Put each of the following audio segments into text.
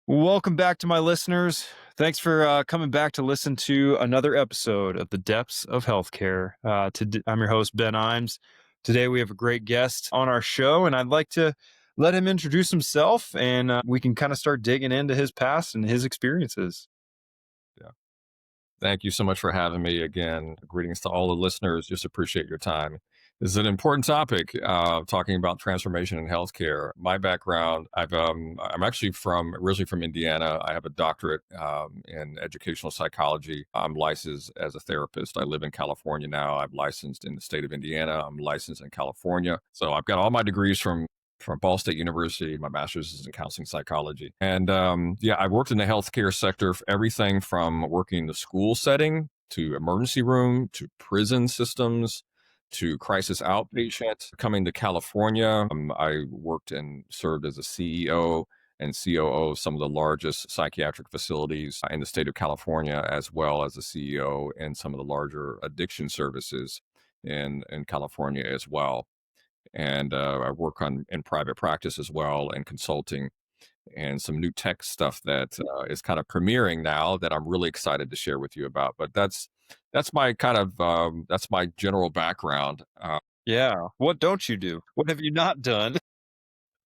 Welcome back to my listeners. Thanks for coming back to listen to another episode of The Depths of Healthcare. I'm your host, Ben Imes. Today we have a great guest on our show, and I'd like to let him introduce himself and we can kind of start digging into his past and his experiences. Yeah. Thank you so much for having me again. Greetings to all the listeners. Just appreciate your time. This is an important topic, talking about transformation in healthcare. My background, I'm actually originally from Indiana. I have a doctorate in educational psychology. I'm licensed as a therapist. I live in California now. I'm licensed in the state of Indiana. I'm licensed in California. So I've got all my degrees from Ball State University. My master's is in counseling psychology. And yeah, I've worked in the healthcare sector for everything from working in the school setting to emergency room to prison systems to crisis outpatient. Coming to California, I worked and served as a CEO and COO of some of the largest psychiatric facilities in the state of California, as well as a CEO in some of the larger addiction services in California as well. And I work on in private practice as well and consulting and some new tech stuff that is kind of premiering now that I'm really excited to share with you about. But that's my kind of that's my general background. Yeah. What don't you do? What have you not done?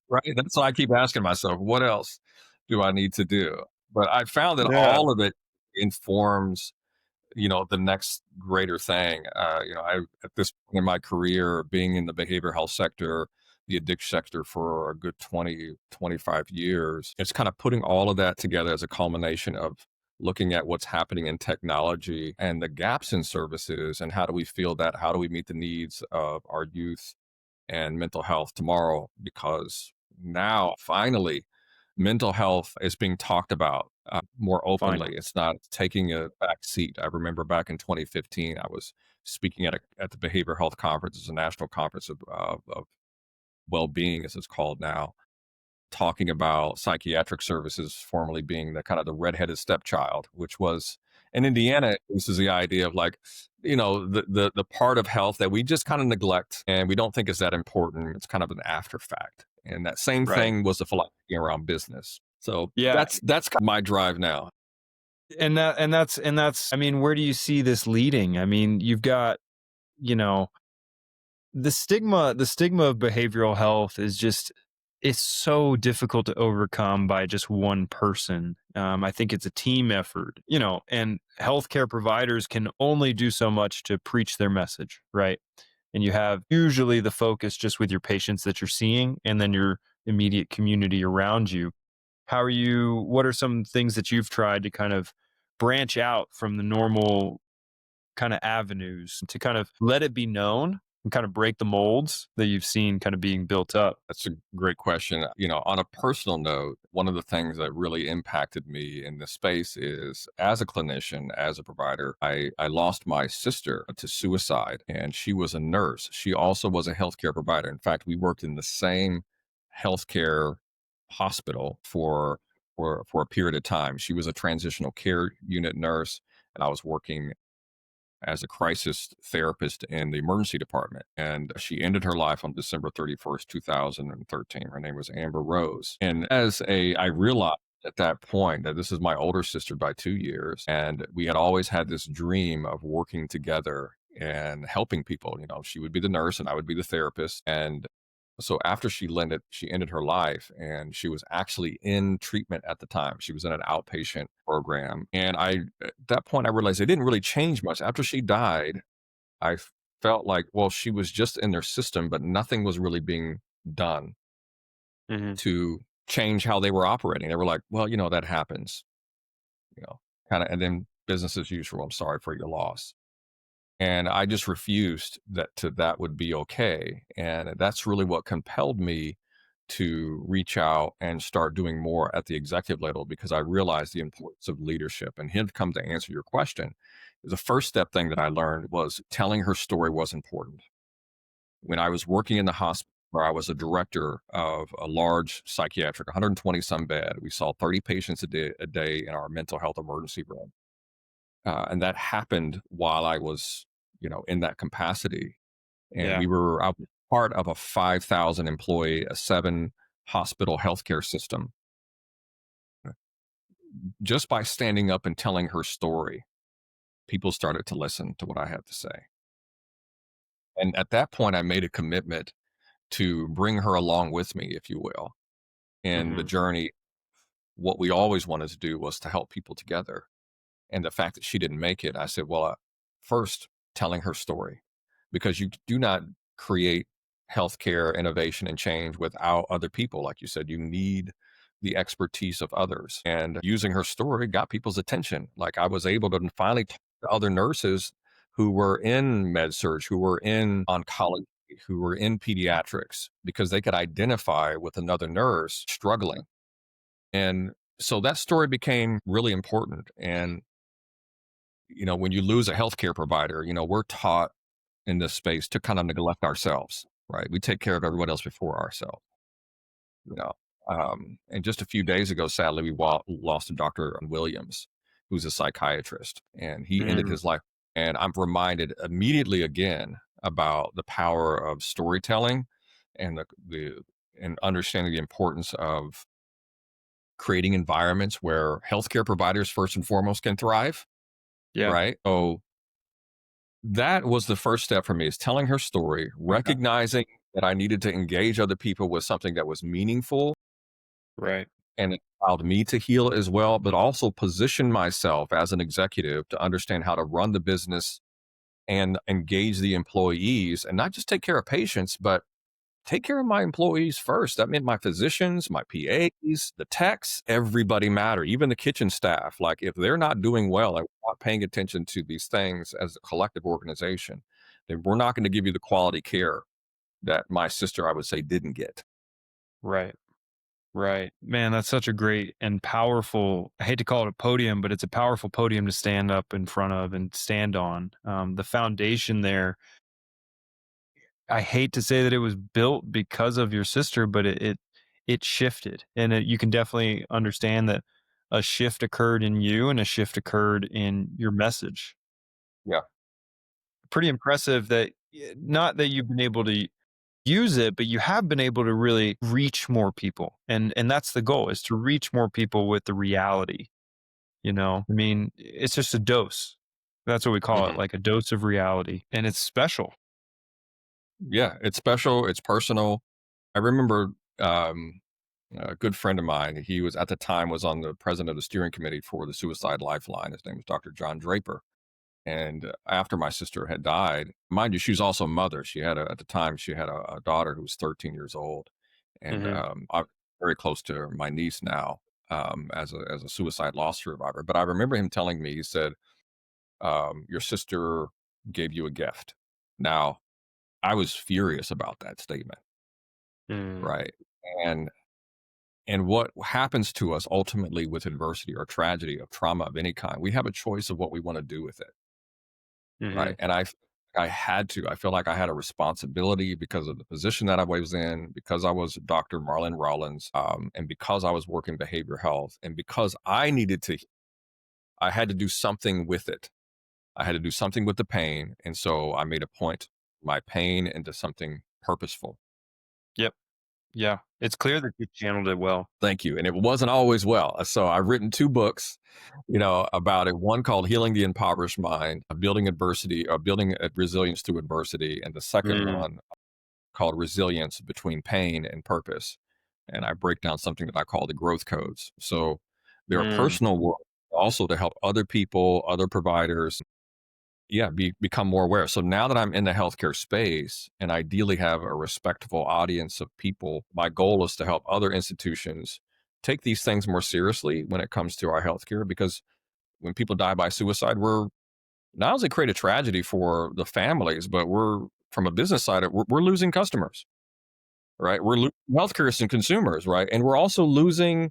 Right. That's why I keep asking myself, what else do I need to do? But I found that Yeah. all of it informs the next greater thing. I at this point in my career, being in the behavioral health sector, the addiction sector for a good 20, 25 years, it's kind of putting all of that together as a culmination of looking at what's happening in technology and the gaps in services and how do we feel that, how do we meet the needs of our youth and mental health tomorrow, because now finally mental health is being talked about more Finally. openly. It's not taking a back seat. I remember back in 2015, I was speaking at the behavioral health conference. It's a national conference of well-being, as it's called now, talking about psychiatric services formerly being the kind of the redheaded stepchild, which was in Indiana. This is the idea of like, the part of health that we just kind of neglect and we don't think is that important. It's kind of an after fact. And that same Right. thing was the philosophy around business. So Yeah. that's kind of my drive now. And that's I mean, where do you see this leading? I mean, you've got, you know, the stigma of behavioral health is just it's so difficult to overcome by just one person. I think it's a team effort, and healthcare providers can only do so much to preach their message, right? And you have usually the focus just with your patients that you're seeing and then your immediate community around you. What are some things that you've tried to kind of branch out from the normal kind of avenues to kind of let it be known and kind of break the molds that you've seen kind of being built up? That's a great question. On a personal note, one of the things that really impacted me in this space is as a clinician, as a provider, I lost my sister to suicide, and she was a nurse. She also was a healthcare provider. In fact, we worked in the same healthcare hospital for a period of time. She was a transitional care unit nurse, and I was working as a crisis therapist in the emergency department. And she ended her life on December 31st, 2013. Her name was Amber Rose. And I realized at that point that this is my older sister by 2 years. And we had always had this dream of working together and helping people. She would be the nurse and I would be the therapist. And so after she ended her life, and she was actually in treatment at the time. She was in an outpatient program. And at that point, I realized it didn't really change much. After she died, felt like, well, she was just in their system, but nothing was really being done Hmm. to change how they were operating. They were like, well, that happens, you know, kind of, and then business as usual. I'm sorry for your loss. And I just refused that would be okay. And that's really what compelled me to reach out and start doing more at the executive level, because I realized the importance of leadership. And here to come to answer your question, the first step thing that I learned was telling her story was important. When I was working in the hospital, where I was a director of a large psychiatric, 120 some bed, we saw 30 patients a day in our mental health emergency room. And that happened while I was, in that capacity. And Yeah. I was part of a 5,000 employee, a 7 hospital healthcare system. just by standing up and telling her story, people started to listen to what I had to say. And at that point, I made a commitment to bring her along with me, if you will, in the Mhm. journey. What we always wanted to do was to help people together. And the fact that she didn't make it, I said, well, first, telling her story, because you do not create healthcare innovation and change without other people. Like you said, you need the expertise of others. And using her story got people's attention. Like I was able to finally talk to other nurses who were in med surg, who were in oncology, who were in pediatrics, because they could identify with another nurse struggling. And so that story became really important. And when you lose a healthcare provider, we're taught in this space to kind of neglect ourselves, right? We take care of everyone else before ourselves, you know. And just a few days ago, sadly, we lost a Dr. Williams, who's a psychiatrist, and he ended Mm. his life. And I'm reminded immediately again about the power of storytelling and the and understanding the importance of creating environments where healthcare providers first and foremost can thrive, Yeah. right? So that was the first step for me, is telling her story, Okay. recognizing that I needed to engage other people with something that was meaningful Right. and it allowed me to heal as well, but also position myself as an executive to understand how to run the business and engage the employees and not just take care of patients, but take care of my employees first. That meant my physicians, my PAs, the techs, everybody matter, even the kitchen staff. Like if they're not doing well and we're not paying attention to these things as a collective organization, then we're not going to give you the quality care that my sister, I would say, didn't get. Right. Right. Man, that's such a great and powerful, I hate to call it a podium, but it's a powerful podium to stand up in front of and stand on. The foundation there, I hate to say that it was built because of your sister, but it shifted. And you can definitely understand that a shift occurred in you and a shift occurred in your message. Yeah. Pretty impressive that not that you've been able to use it, but you have been able to really reach more people. And that's the goal, is to reach more people with the reality. I mean, it's just a dose. That's what we call it, Mhm. like a dose of reality. And it's special. Yeah. It's special. It's personal. I remember a good friend of mine. He was at the time was on the president of the steering committee for the Suicide Lifeline. His name was Dr. John Draper. And after my sister had died, mind you, she was also a mother. At the time, she had a daughter who was 13 years old. And Hmm. I'm very close to my niece now, as a suicide loss survivor. But I remember him telling me, he said, your sister gave you a gift. Now, I was furious about that statement, Mm. right? And and what happens to us ultimately with adversity or tragedy of trauma of any kind, we have a choice of what we want to do with it. Right, Hmm. and I feel like I had a responsibility because of the position that I was in, because I was Dr. Marlon Rollins, and because I was working behavioral health, and because I had to do something with it. I had to do something with the pain, and so I made a point my pain into something purposeful. Yep. Yeah. It's clear that you channeled it well. Thank you, and it wasn't always well. So I've written 2 books, about it. One called "Healing the Impoverished Mind," building adversity or building resilience through adversity, and the second Mm. one called "Resilience Between Pain and Purpose." And I break down something that I call the growth codes. So there are Mm. personal work also to help other people, other providers, yeah, become more aware. So now that I'm in the healthcare space and ideally have a respectful audience of people, my goal is to help other institutions take these things more seriously when it comes to our healthcare. Because when people die by suicide, we're not only create a tragedy for the families, but we're from a business side, we're losing customers, right? We're losing healthcare and consumers, right? And we're also losing,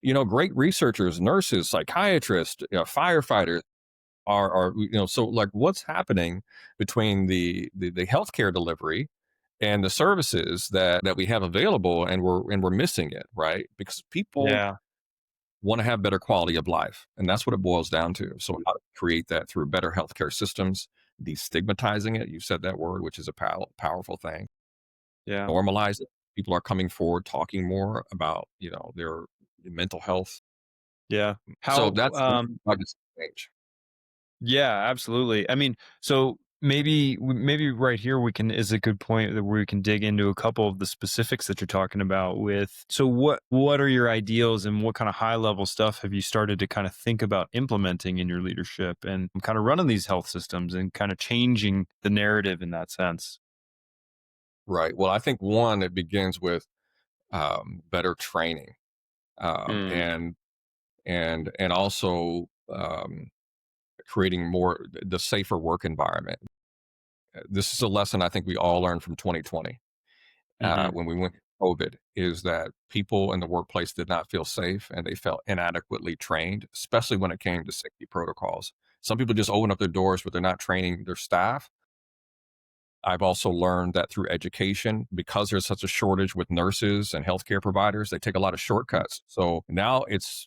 great researchers, nurses, psychiatrists, firefighters are so like what's happening between the healthcare delivery and the services that we have available, and we're missing it, right? Because people Yeah. want to have better quality of life, and that's what it boils down to. So how to create that through better healthcare systems, destigmatizing it, you said that word, which is a powerful thing. Yeah. Normalize it. People are coming forward talking more about their mental health. Yeah. So How, that's the biggest change. yeah, absolutely. I mean, so maybe right here we can is a good point that we can dig into a couple of the specifics that you're talking about with. So what are your ideals and what kind of high level stuff have you started to kind of think about implementing in your leadership and kind of running these health systems and kind of changing the narrative in that sense? Right. Well, I think one, it begins with better training, Mm, and also creating more the safer work environment. This is a lesson I think we all learned from 2020 hmm. when we went to COVID. Is that people in the workplace did not feel safe and they felt inadequately trained, especially when it came to safety protocols. Some people just open up their doors, but they're not training their staff. I've also learned that through education, because there's such a shortage with nurses and healthcare providers, they take a lot of shortcuts. So now it's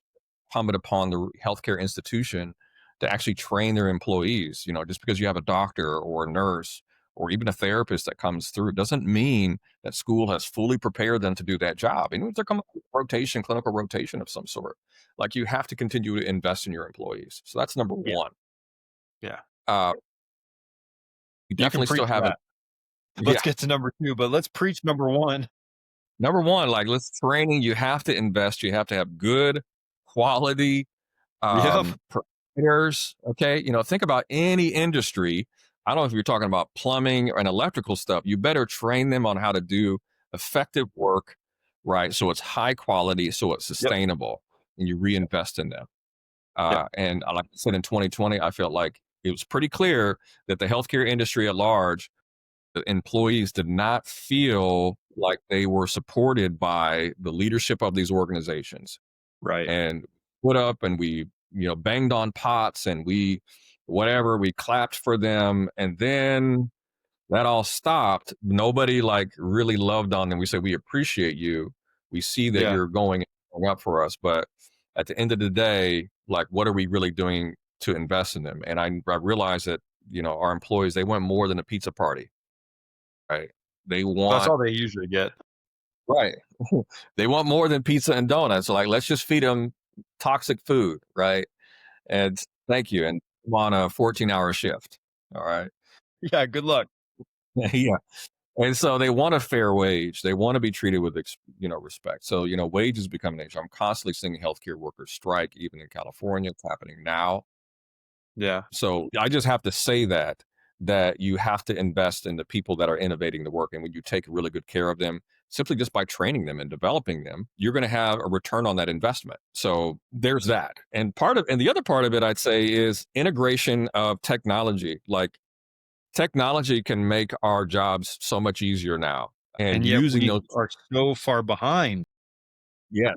incumbent upon the healthcare institution to actually train their employees. Just because you have a doctor or a nurse or even a therapist that comes through doesn't mean that school has fully prepared them to do that job. And if they're coming rotation, clinical rotation of some sort, like you have to continue to invest in your employees. So that's number Yeah. one. Yeah. Uh, you You can definitely still preach have a that. Let's yeah. get to number 2, but let's preach number 1. Number one, like let's training, you have to invest. You have to have good quality Yep. providers. Okay. Think about any industry. I don't know if you're talking about plumbing and electrical stuff. You better train them on how to do effective work, right? So it's high quality, so it's Yep. sustainable, and you reinvest in them. Yep. And like I said, in 2020, I felt like it was pretty clear that the healthcare industry at large, the employees did not feel like they were supported by the leadership of these organizations, Right. and put up and we banged on pots and we whatever we clapped for them, and then that all stopped. Nobody like really loved on them. We said we appreciate you, we see that Yeah. you're going up for us, but at the end of the day, like what are we really doing to invest in them? And I realized that our employees, they want more than a pizza party. Right. They That's want all they usually get. right. They want more than pizza and donuts. Like, let's just feed them toxic food, right? And thank you. And I'm on a 14-hour shift. All right. Yeah, good luck. Yeah. And so they want a fair wage. They want to be treated with, respect. So, wages become an issue. I'm constantly seeing healthcare workers strike, even in California. It's happening now. Yeah. So I just have to say that you have to invest in the people that are innovating the work. And when you take really good care of them, simply just by training them and developing them, you're going to have a return on that investment. So there's that. And the other part of it, I'd say, is integration of technology. Like technology can make our jobs so much easier now. And And yet using we those, are so far behind. yeah.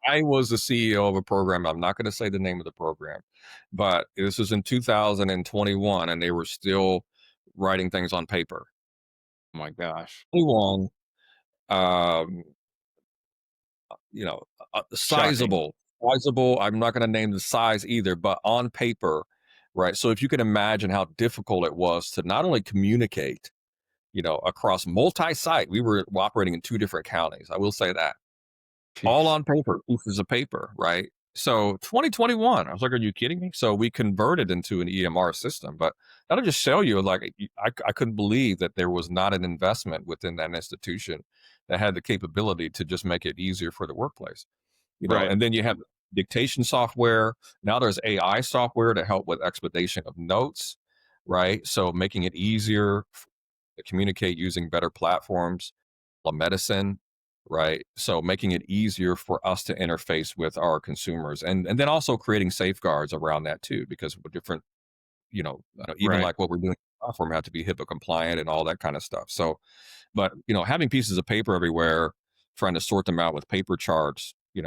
I was the CEO of a program. I'm not going to say the name of the program, but this was in 2021, and they were still writing things on paper. Oh my gosh. 21, um, Shocking. sizable. I'm not going to name the size either, but on paper, right? So if you can imagine how difficult it was to not only communicate, across multi-site, we were operating in two different counties. I will say that all Jeez. on paper, pieces of paper, right? So 2021, I was like, are you kidding me? So we converted into an EMR system, but that'll just show you like I couldn't believe that there was not an investment within that institution that had the capability to just make it easier for the workplace. Right. And then you have dictation software. Now there's AI software to help with expedition of notes, right? So making it easier to communicate using better platforms, medicine, right? So making it easier for us to interface with our consumers, and then also creating safeguards around that too, because with different, even Right. like what we're doing platform have to be HIPAA compliant and all that kind of stuff. So, but having pieces of paper everywhere, trying to sort them out with paper charts. When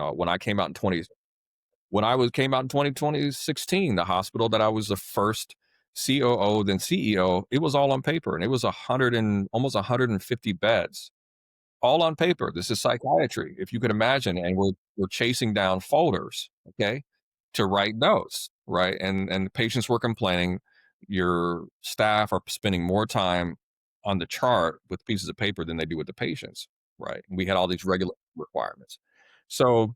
I was came out in 2016, the hospital that I was the first COO, then CEO, it was all on paper, and it was 100 and almost 150 beds, all on paper. This is psychiatry, if you could imagine, and we're chasing down folders, okay, to write notes, right? And the patients were complaining. Your staff are spending more time on the chart with pieces of paper than they do with the patients, right? We had all these regular requirements. So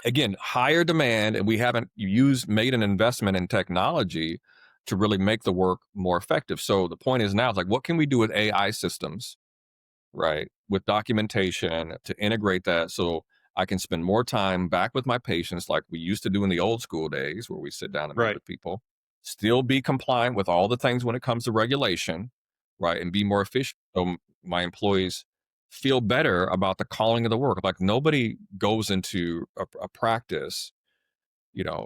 again, higher demand, and we haven't used made an investment in technology to really make the work more effective. So the point is now, it's like, what can we do with AI systems, right? With documentation to integrate that so I can spend more time back with my patients like we used to do in the old school days where we sit down and meet Right. with people, still be compliant with all the things when it comes to regulation, right? And be more efficient. So my employees feel better about the calling of the work. Like nobody goes into a practice,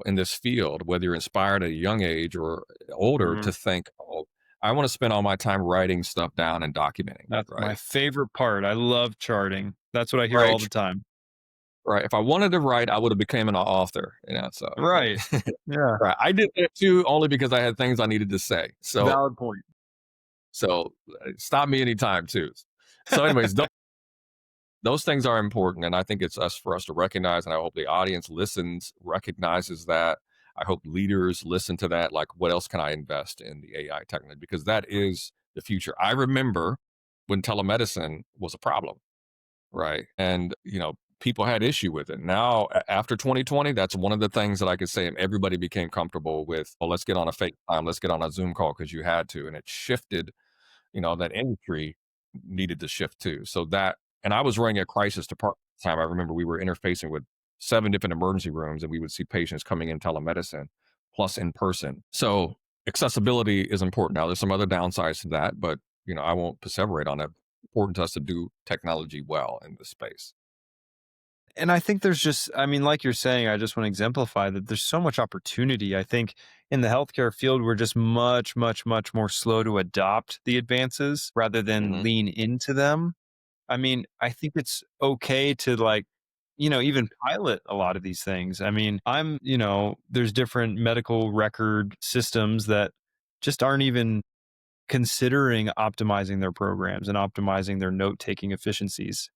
in this field, whether you're inspired at a young age or older, to Mhm. think, oh, I want to spend all my time writing stuff down and documenting it, That's my right? favorite part. I love charting. That's what I hear all Right. the time. Right. If I wanted to write, I would have became an author. So Right. Yeah. right. I did that too, only because I had things I needed to say. Valid point. So stop me anytime too. So, anyways, those things are important, and I think it's us for us to recognize, and I hope the audience listens, recognizes that. I hope leaders listen to that. Like, what else can I invest in the AI technology? Because that is the future. I remember when telemedicine was a problem, right? And people had issue with it. Now, after 2020, that's one of the things that I could say, and everybody became comfortable with. Well, let's get on a FaceTime, let's get on a Zoom call because you had to, and it shifted. That industry needed to shift too. So that, and I was running a crisis department at the time. I remember we were interfacing with 7 different emergency rooms, and we would see patients coming in telemedicine plus in person. So accessibility is important. Now, there's some other downsides to that, but I won't perseverate on it. Important to us to do technology well in this space. And I think there's just, I mean, like you're saying, I just want to exemplify that there's so much opportunity. I think in the healthcare field, we're just much, much, much more slow to adopt the advances rather than Hmm. lean into them. I mean, I think it's okay to like, even pilot a lot of these things. I mean, there's different medical record systems that just aren't even considering optimizing their programs and optimizing their note taking efficiencies.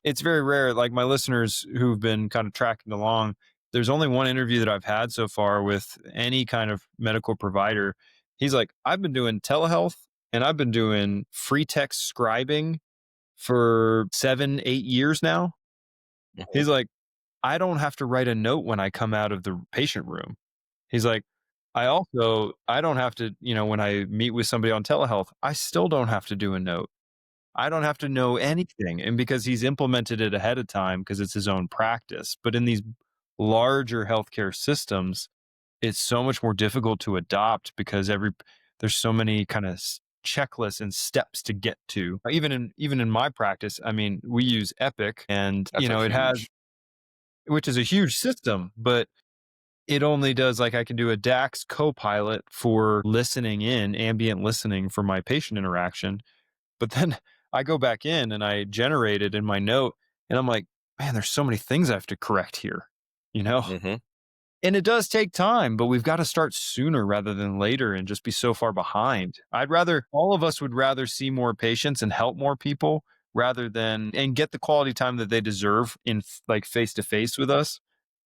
It's very rare. Like my listeners who've been kind of tracking along, there's only one interview that I've had so far with any kind of medical provider. He's like, I've been doing telehealth and I've been doing free text scribing for 7, 8 years now. Hmm. He's like, I don't have to write a note when I come out of the patient room. He's like, I don't have to, when I meet with somebody on telehealth, I still don't have to do a note. I don't have to know anything. And because he's implemented it ahead of time because it's his own practice. But in these larger healthcare systems, it's so much more difficult to adopt because there's so many kind of checklists and steps to get to. Even in my practice, I mean, we use Epic and That's a it has, huge. which is a huge system, but it only does like I can do a DAX Copilot for listening in, ambient listening for my patient interaction. But then I go back in and I generate it in my note and I'm like, man, there's so many things I have to correct here, you know? Hmm. And it does take time, but we've got to start sooner rather than later and just be so far behind. All of us would rather see more patients and help more people rather than, and get the quality time that they deserve like face to face with us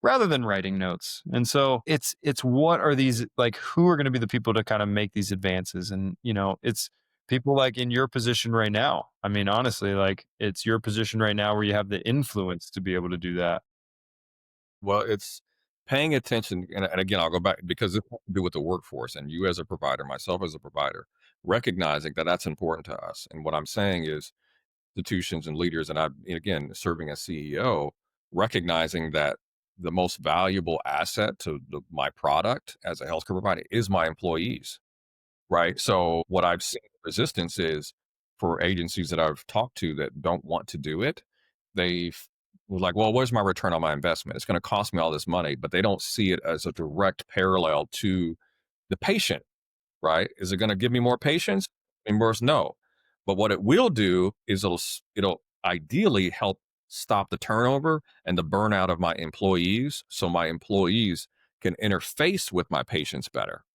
rather than writing notes. And so it's what are these, like, who are going to be the people to kind of make these advances? And, it's people like in your position right now. I mean, honestly, like it's your position right now where you have the influence to be able to do that. Well, it's paying attention, and again, I'll go back because it has to do with the workforce, and you as a provider, myself as a provider, recognizing that that's important to us. And what I'm saying is, institutions and leaders, and again, serving as CEO, recognizing that the most valuable asset to my product as a healthcare provider is my employees, right? So what I've seen resistance is for agencies that I've talked to that don't want to do it. Were like, well, where's my return on my investment? It's going to cost me all this money, but they don't see it as a direct parallel to the patient, right? Is it going to give me more patients? Reimburse? No. But what it will do is it'll ideally help stop the turnover and the burnout of my employees, so my employees can interface with my patients better,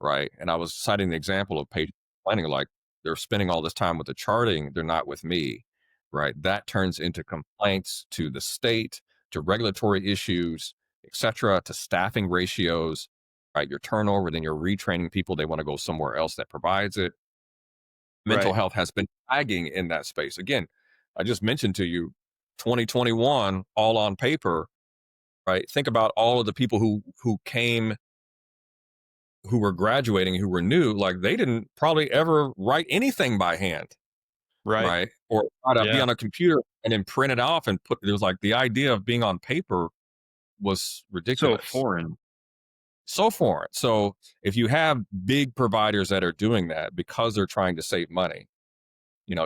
right? And I was citing the example of patient planning, like they're spending all this time with the charting, they're not with me, right? That turns into complaints to the state, to regulatory issues, et cetera, to staffing ratios, right? Your turnover, then you're retraining people, they want to go somewhere else that provides it. Mental Right. health has been lagging in that space. Again, I just mentioned to you 2021, all on paper, right? Think about all of the people who came, who were graduating, who were new, like they didn't probably ever write anything by hand, Right. right? Or try to be Yeah. on a computer and then print it off and put, it was like the idea of being on paper was So ridiculous. foreign. So foreign. So if you have big providers that are doing that because they're trying to save money,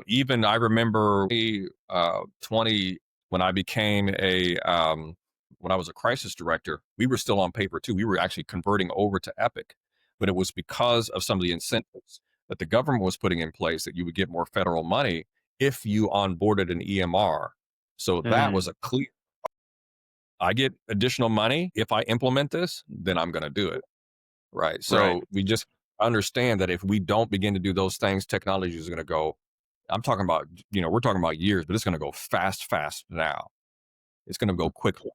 even I remember 20, when I became when I was a crisis director, we were still on paper too. We were actually converting over to Epic, but it was because of some of the incentives that the government was putting in place that you would get more federal money if you onboarded an EMR. So that was Mm, a clear, I get additional money if I implement this, then I'm going to do it. Right. right. So we just understand that if we don't begin to do those things, technology is going to go. I'm talking about, we're talking about years, but it's going to go fast, fast now. It's going to go quickly.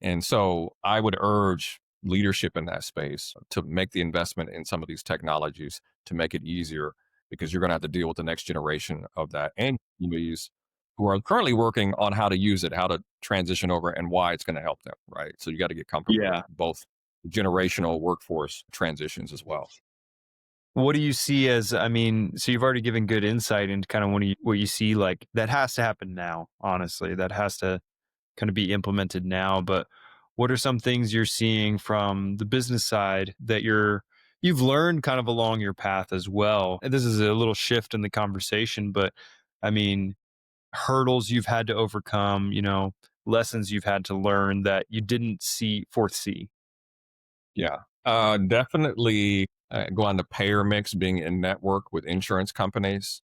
And so I would urge leadership in that space to make the investment in some of these technologies to make it easier, because you're going to have to deal with the next generation of that and communities who are currently working on how to use it, how to transition over, and why it's going to help them. Right. So you got to get comfortable with Yeah. both generational workforce transitions as well. What do you see as, I mean, so you've already given good insight into kind of what you see like that has to happen now, honestly. That has to kind of be implemented now, but what are some things you're seeing from the business side that you've learned kind of along your path as well? And this is a little shift in the conversation, but I mean, hurdles you've had to overcome, lessons you've had to learn that you didn't foresee. Yeah. Definitely go on the payer mix, being in network with insurance companies.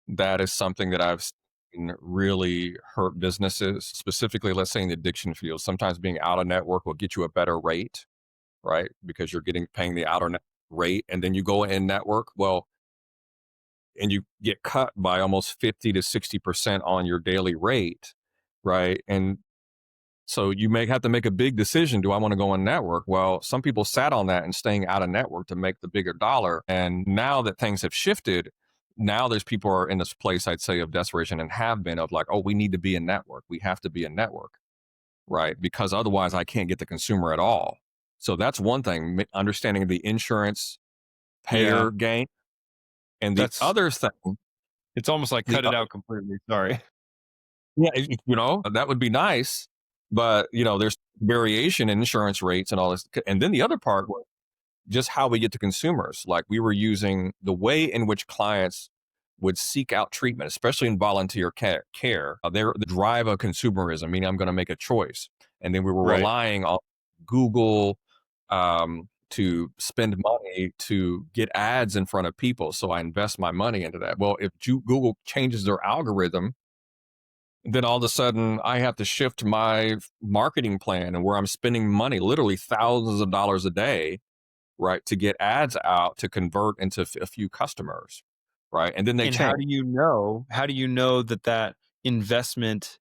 That is something that I've seen really hurt businesses, specifically, let's say in the addiction field. Sometimes being out of network will get you a better rate, right? Because you're paying the outer rate, and then you go in network. Well, and you get cut by almost 50 to 60% on your daily rate, right? And so you may have to make a big decision. Do I want to go on network? Well, some people sat on that and staying out of network to make the bigger dollar. And now that things have shifted, now there's people are in this place, I'd say, of desperation, and have been, of like, oh, we need to be in network. We have to be in network, right? Because otherwise I can't get the consumer at all. So that's one thing, understanding the insurance Yeah. payer game. And the That's other thing, it's almost like the cut it out completely. Sorry. Yeah, that would be nice, but there's variation in insurance rates and all this. And then the other part was just how we get to consumers. Like, we were using the way in which clients would seek out treatment, especially in volunteer care. They're the drive of consumerism, meaning I'm going to make a choice. And then we were Right. relying on Google to spend money to get ads in front of people. So I invest my money into that. Well, if Google changes their algorithm, then all of a sudden I have to shift my marketing plan, and where I'm spending money, literally thousands of dollars a day, right, to get ads out to convert into a few customers, right? And then they And change, how do you know that that investment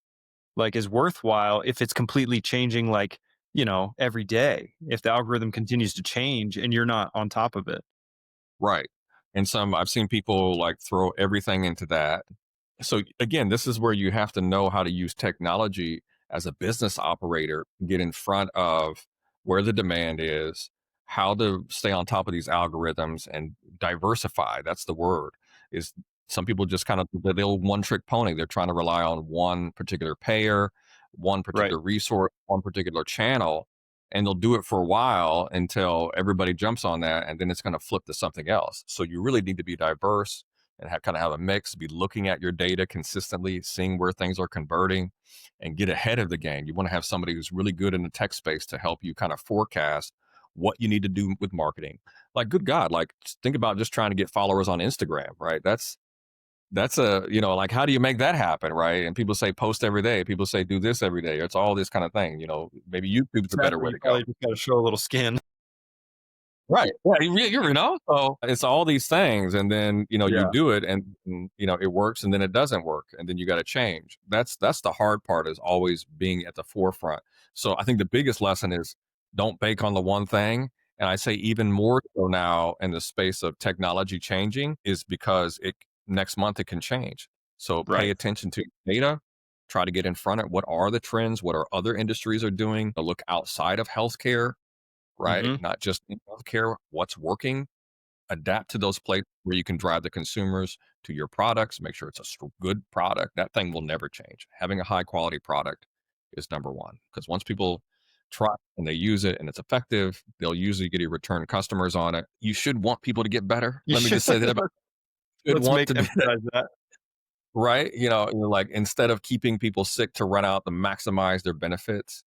like is worthwhile if it's completely changing like, every day? If the algorithm continues to change and you're not on top of it. right? And I've seen people like throw everything into that. So again, this is where you have to know how to use technology as a business operator, get in front of where the demand is, how to stay on top of these algorithms and diversify. That's the word. Is some people just kind of the old one trick pony. They're trying to rely on one particular payer, one Right. particular resource, one particular channel, and they'll do it for a while until everybody jumps on that, and then it's going to flip to something else. So you really need to be diverse and kind of have a mix, be looking at your data consistently, seeing where things are converting, and get ahead of the game. You want to have somebody who's really good in the tech space to help you kind of forecast what you need to do with marketing. Like, good God, like, just think about just trying to get followers on Instagram, right? That's a, like, how do you make that happen, right? And people say post every day. People say do this every day. It's all this kind of thing. Maybe YouTube's a better Exactly. way You to go. probably just got to show a little skin. Right. Yeah, so it's all these things, and then, you Yeah. do it, and, it works, and then it doesn't work, and then you got to change. That's the hard part, is always being at the forefront. So I think the biggest lesson is don't bake on the one thing. And I say even more so now in the space of technology changing, is because next month it can change. So pay Right. attention to data, try to get in front of what are the trends, what are other industries are doing, to look outside of healthcare, right? Mhm. Not just in healthcare, what's working, adapt to those places where you can drive the consumers to your products, make sure it's a good product. That thing will never change. Having a high quality product is number one because once people try and they use it and it's effective, they'll usually get a return customers on it. You should want people to get better. You Let me should just say that about should let's want make to be emphasize that. right. Like instead of keeping people sick to run out to maximize their benefits,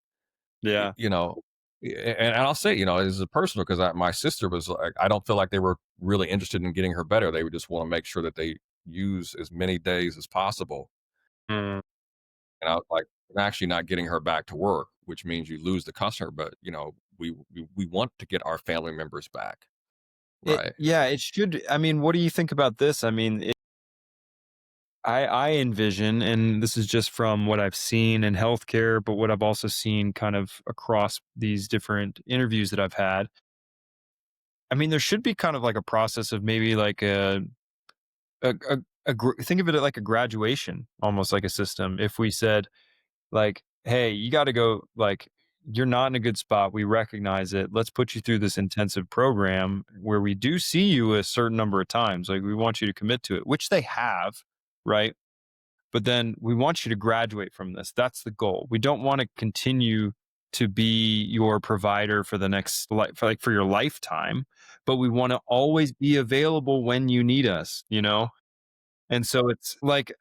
Yeah. you know, and I'll say, this is personal because my sister was like, I don't feel like they were really interested in getting her better. They would just want to make sure that they use as many days as possible. Mm. And I was like, I'm actually not getting her back to work, which means you lose the customer. But we want to get our family members back, It right? yeah, it should. I mean, what do you think about this? I mean, I envision, and this is just from what I've seen in healthcare, but what I've also seen kind of across these different interviews that I've had. I mean, there should be kind of like a process of maybe like think of it like a graduation, almost like a system. If we said like, hey, you got to go, like, you're not in a good spot. We recognize it. Let's put you through this intensive program where we do see you a certain number of times. Like, we want you to commit to it, which they have, right? But then we want you to graduate from this. That's the goal. We don't want to continue to be your provider for the next life, for your lifetime, but we want to always be available when you need us, you know? And so it's like,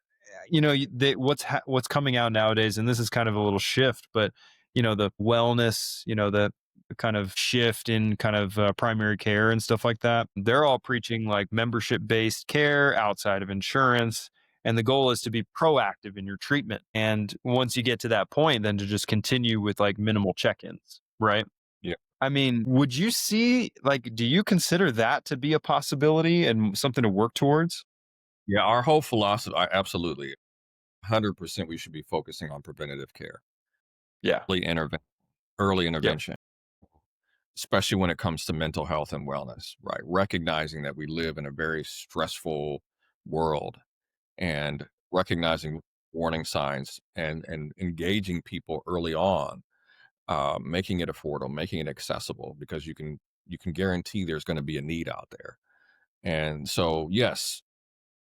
what's coming out nowadays, and this is kind of a little shift, but the wellness, the kind of shift in kind of primary care and stuff like that. They're all preaching like membership based care outside of insurance. And the goal is to be proactive in your treatment. And once you get to that point, then to just continue with like minimal check ins, right? Yeah. I mean, would you see, like, do you consider that to be a possibility and something to work towards? Yeah. Our whole philosophy, absolutely, 100%, we should be focusing on preventative care, Yeah. early, early Yep. intervention, especially when it comes to mental health and wellness, right? Recognizing that we live in a very stressful world and recognizing warning signs and engaging people early on, making it affordable, making it accessible because you can guarantee there's going to be a need out there. And so, yes,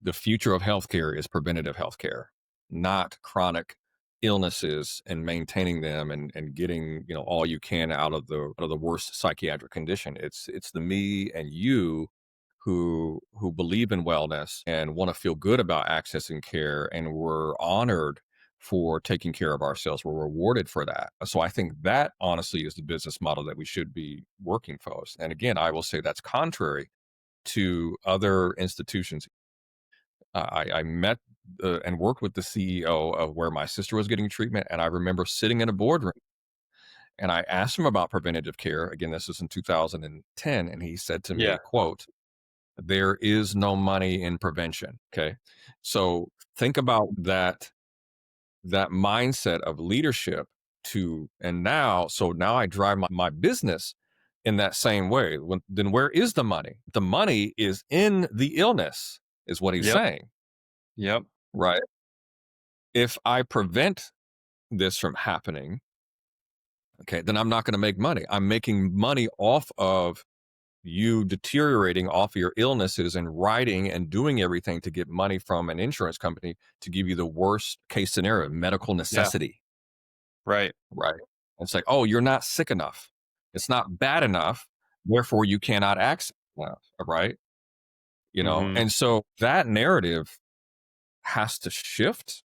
the future of healthcare is preventative healthcare, not chronic illnesses and maintaining them and getting all you can out of the worst psychiatric condition. It's the me and you who believe in wellness and want to feel good about accessing care, and we're honored for taking care of ourselves. We're rewarded for that. So I think that honestly is the business model that we should be working for. And again, I will say that's contrary to other institutions. I met and worked with the CEO of where my sister was getting treatment, and I remember sitting in a boardroom and I asked him about preventative care. Again, this was in 2010, and he said to Yeah. me, "quote There is no money in prevention." Okay, so think about that mindset of leadership and now I drive my business in that same way. Then where is the money? The money is in the illness, is what he's Yep. saying, Yep. right? If I prevent this from happening, okay, then I'm not going to make money. I'm making money off of you deteriorating off of your illnesses and writing and doing everything to get money from an insurance company to give you the worst case scenario, medical Yeah. necessity, Right. right? And it's like, oh, you're not sick enough. It's not bad enough. Therefore, you cannot access enough, right? Mhm. And so that narrative has to shift,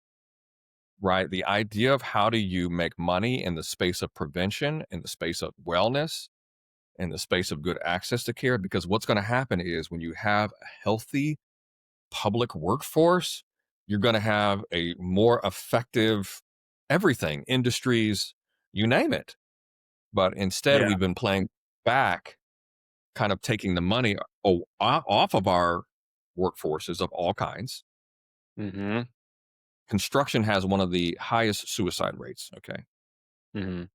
right? The idea of how do you make money in the space of prevention, in the space of wellness, in the space of good access to care, because what's going to happen is when you have a healthy public workforce, you're going to have a more effective everything, industries, you name it. But instead, Yeah. we've been playing back, kind of taking the money off of our workforces of all kinds. Mhm. Construction has one of the highest suicide rates. Okay. Mhm.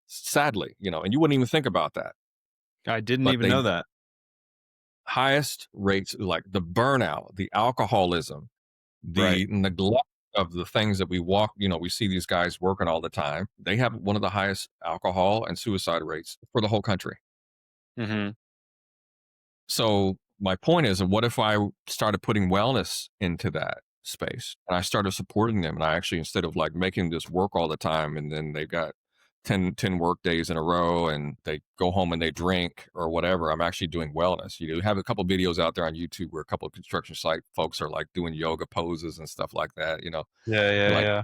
Sadly, and you wouldn't even think about that, I didn't but even they know that. highest rates like the burnout, the alcoholism, Right. the neglect of the things that we walk, we see these guys working all the time. They have one of the highest alcohol and suicide rates for the whole country. Mhm. So my point is, what if I started putting wellness into that space and I started supporting them and I actually, instead of like making this work all the time and then they've got ten work days in a row and they go home and they drink or whatever, I'm actually doing wellness. You have a couple videos out there on YouTube where a couple of construction site folks are like doing yoga poses and stuff like that, Yeah, and yeah, like yeah.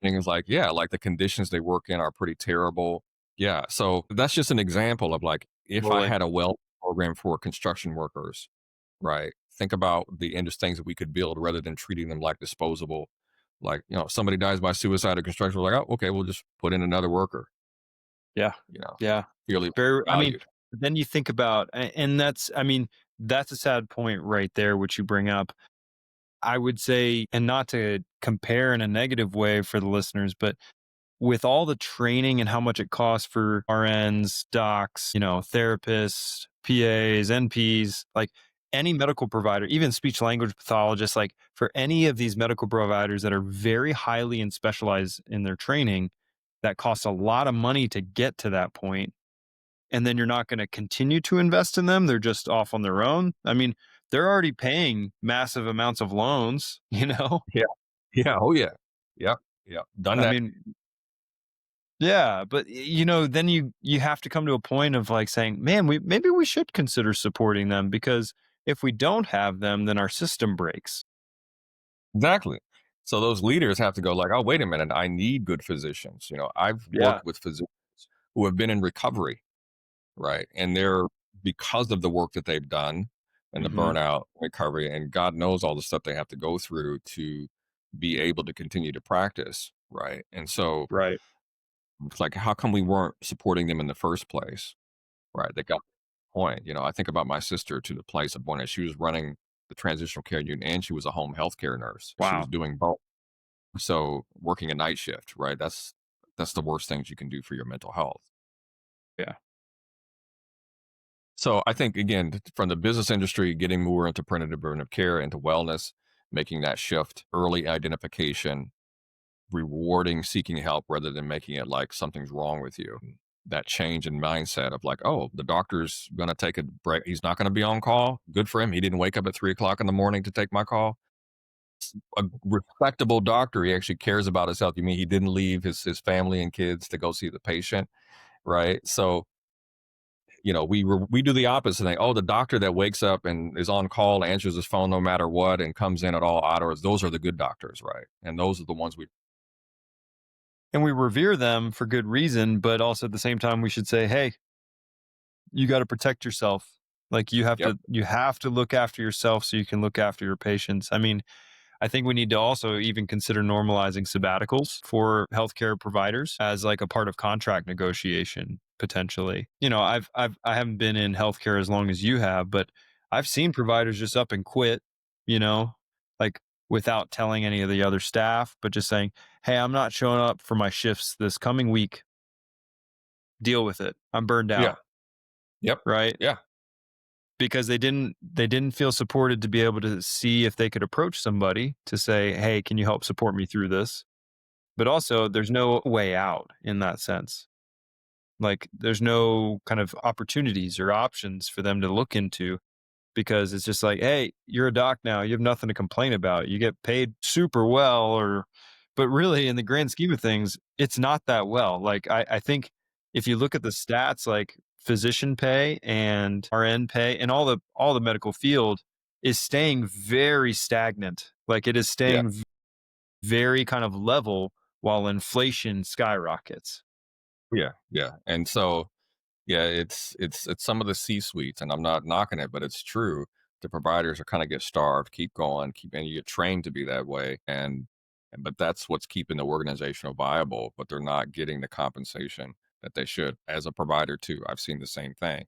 things like, yeah, like the conditions they work in are pretty terrible. Yeah. So that's just an example of like, if I Totally. had a well program for construction workers, right? Think about the things that we could build rather than treating them like disposable. Like, if somebody dies by suicide or construction, we're like, oh, okay, we'll just put in another worker, Yeah. you know, Yeah. fairly Very I mean, valued. then you think about and that's I mean, that's a sad point right there, which you bring up. I would say, and not to compare in a negative way for the listeners, but with all the training and how much it costs for RNs, docs, therapists, PAs, NPs, like any medical provider, even speech language pathologists, like for any of these medical providers that are very highly and specialized in their training, that costs a lot of money to get to that point, and then you're not going to continue to invest in them. They're just off on their own. I mean, they're already paying massive amounts of loans, you know? Yeah. Yeah. Oh, yeah. Yep. Yep. Done I that. mean, yeah, but then you have to come to a point of like saying, "Man, we should consider supporting them because if we don't have them, then our system breaks." Exactly. So those leaders have to go like, oh, wait a minute. I need good physicians. I've Yeah. worked with physicians who have been in recovery. Right, and they're, because of the work that they've done and the Mhm. burnout, recovery, and God knows all the stuff they have to go through to be able to continue to practice, right? And so Right. it's like, how come we weren't supporting them in the first place? Right, they got the point. I think about my sister to the place of when she was running the transitional care unit and she was a home health care nurse. She was Wow. doing both. So working a night shift, right? That's the worst things you can do for your mental health. Yeah. So I think again, from the business industry, getting more into preventative care, into wellness, making that shift, early identification, rewarding seeking help rather than making it like something's wrong with you. That change in mindset of like, oh, the doctor's going to take a break. He's not going to be on call. Good for him. He didn't wake up at 3 o'clock in the morning to take my call. A respectable doctor. He actually cares about his health. You mean he didn't leave his family and kids to go see the patient, right? So we do the opposite thing. Oh, the doctor that wakes up and is on call, answers his phone no matter what, and comes in at all hours. Those are the good doctors, right? And those are the ones we. And we revere them for good reason, but also at the same time we should say, "Hey, you got to protect yourself." Like Yep. you have to look after yourself so you can look after your patients. I mean, I think we need to also even consider normalizing sabbaticals for healthcare providers as like a part of contract negotiation potentially. I haven't been in healthcare as long as you have, but I've seen providers just up and quit, you know, like without telling any of the other staff, but just saying, "Hey, I'm not showing up for my shifts this coming week. Deal with it. I'm burned Yeah. out." Yep. Right? Yeah. Because they didn't feel supported to be able to see if they could approach somebody to say, "Hey, can you help support me through this?" But also, there's no way out in that sense. Like, there's no kind of opportunities or options for them to look into because it's just like, "Hey, you're a doc now. You have nothing to complain about. You get paid super well," or but really, in the grand scheme of things, it's not that well. Like, I think if you look at the stats, like physician pay and RN pay and all the medical field is staying very stagnant. Like, it is Yeah. staying very kind of level while inflation skyrockets. Yeah. Yeah. And so, yeah, it's some of the C suites, and I'm not knocking it, but it's true. The providers are kind of get starved, keep going, and you get trained to be that way, but that's what's keeping the organizational viable. But they're not getting the compensation that they should as a provider too. I've seen the same thing,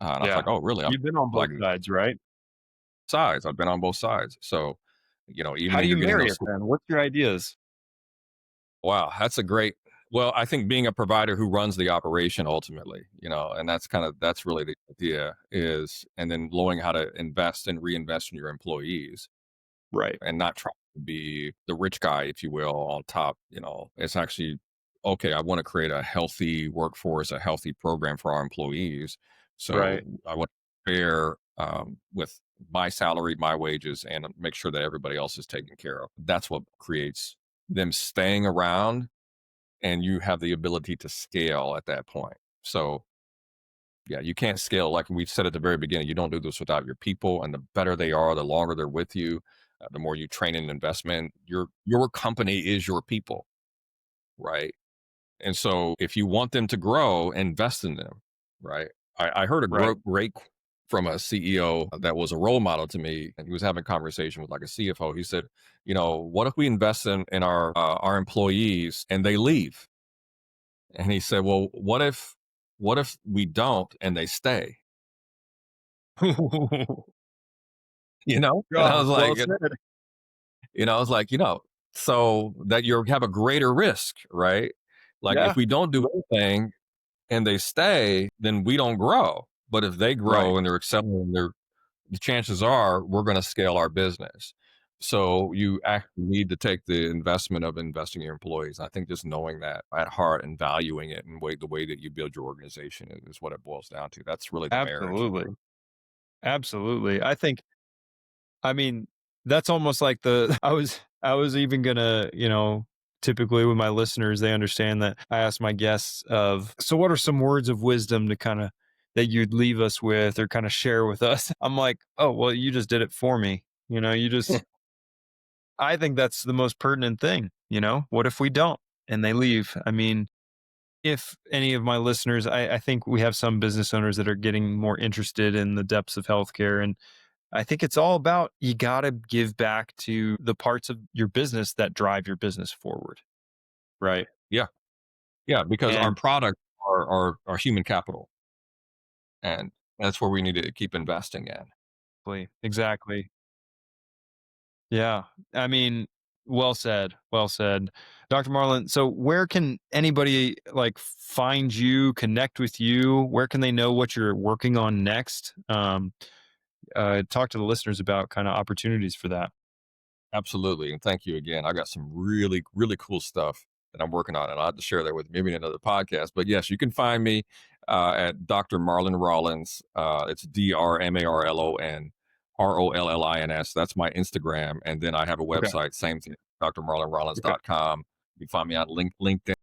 and I was like, Yeah. oh, really? I'm You've been on like both sides, right? sides. I've been on both sides, so even How though do you you're getting marry those. it then? What's your ideas? Wow, that's a great. Well, I think being a provider who runs the operation ultimately, and that's really the idea is, and then knowing how to invest and reinvest in your employees Right. and not try to to be the rich guy, if you will, on top. It's actually okay. I want to create a healthy workforce, a healthy program for our employees. So Right. I want to share with my salary, my wages, and make sure that everybody else is taken care of. That's what creates them staying around, and you have the ability to scale at that point. So yeah, you can't scale like we said at the very beginning. You don't do this without your people, and the better they are, the longer they're with you, the more you train and investment. Your company is your people, right? And so, if you want them to grow, invest in them, right? I heard a Right. great from a CEO that was a role model to me, and he was having a conversation with like a CFO. He said, what if we invest in our employees and they leave? And he said, well, what if we don't and they stay? And I Oh, was well like, said. I was like, so that you have a greater risk, right? Like if Yeah. we don't do anything and they stay, then we don't grow. But if they Right. grow and they're excelling, the chances are we're going to scale our business. So you actually need to take the investment of investing in your employees. I think just knowing that at heart and valuing it and the way that you build your organization is what it boils down to. That's really the marriage. Absolutely. Absolutely. I mean, that's almost like the I was even gonna, typically with my listeners, they understand that I ask my guests of, so what are some words of wisdom to kind of that you'd leave us with or kind of share with us? I'm like, oh, well, you just did it for me. I think that's the most pertinent thing. What if we don't and they leave? I mean, if any of my listeners, I think we have some business owners that are getting more interested in the depths of healthcare. And I think it's all about you got to give back to the parts of your business that drive your business forward. Right. Yeah. Yeah. Because our And products are human capital. And that's where we need to keep investing in. exactly. Yeah. I mean, well said. Well said. Dr. Marlon, so where can anybody like find you, connect with you? Where can they know what you're working on next? Talk to the listeners about kind of opportunities for that. Absolutely. And thank you again. I got some really, really cool stuff that I'm working on, and I'll have to share that with maybe in another podcast. But yes, you can find me at Dr. Marlon Rollins. It's DrMarlonRollins. That's my Instagram. And then I have a Okay. website, same thing, Okay. drmarlonrollins.com. You can find me on LinkedIn.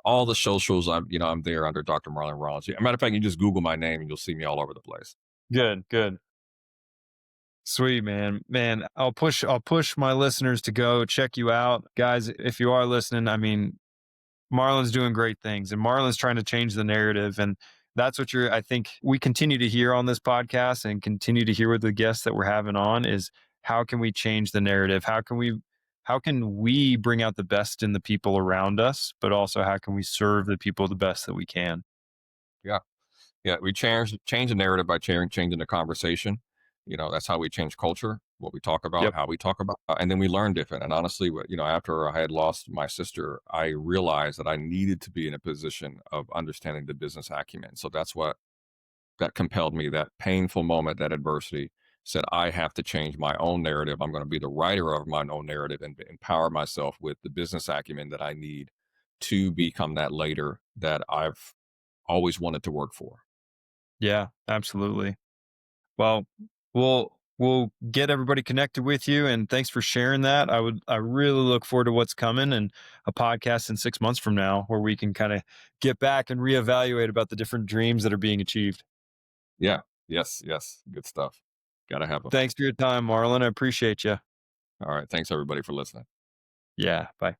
All the socials, I'm there under Dr. Marlon Rollins. As a matter of fact, you just Google my name and you'll see me all over the place. Good. Good. Sweet, man. Man, I'll push my listeners to go check you out. Guys, if you are listening, I mean, Marlon's doing great things and Marlon's trying to change the narrative, and that's what I think we continue to hear on this podcast and continue to hear with the guests that we're having on is how can we change the narrative? How can we bring out the best in the people around us, but also how can we serve the people the best that we can? Yeah. Yeah, we change the narrative by changing the conversation. That's how we change culture, what we talk about, Yep. how we talk about, and then we learn different. And honestly, after I had lost my sister, I realized that I needed to be in a position of understanding the business acumen. So that's what that compelled me. That painful moment, that adversity, said I have to change my own narrative. I'm going to be the writer of my own narrative and empower myself with the business acumen that I need to become that leader that I've always wanted to work for. Yeah, absolutely. Well, we'll get everybody connected with you, and thanks for sharing that. I really look forward to what's coming and a podcast in 6 months from now where we can kind of get back and reevaluate about the different dreams that are being achieved. Yeah. Yes. Yes. Good stuff. Got to have them. Thanks for your time, Marlon. I appreciate you. All right. Thanks everybody for listening. Yeah. Bye.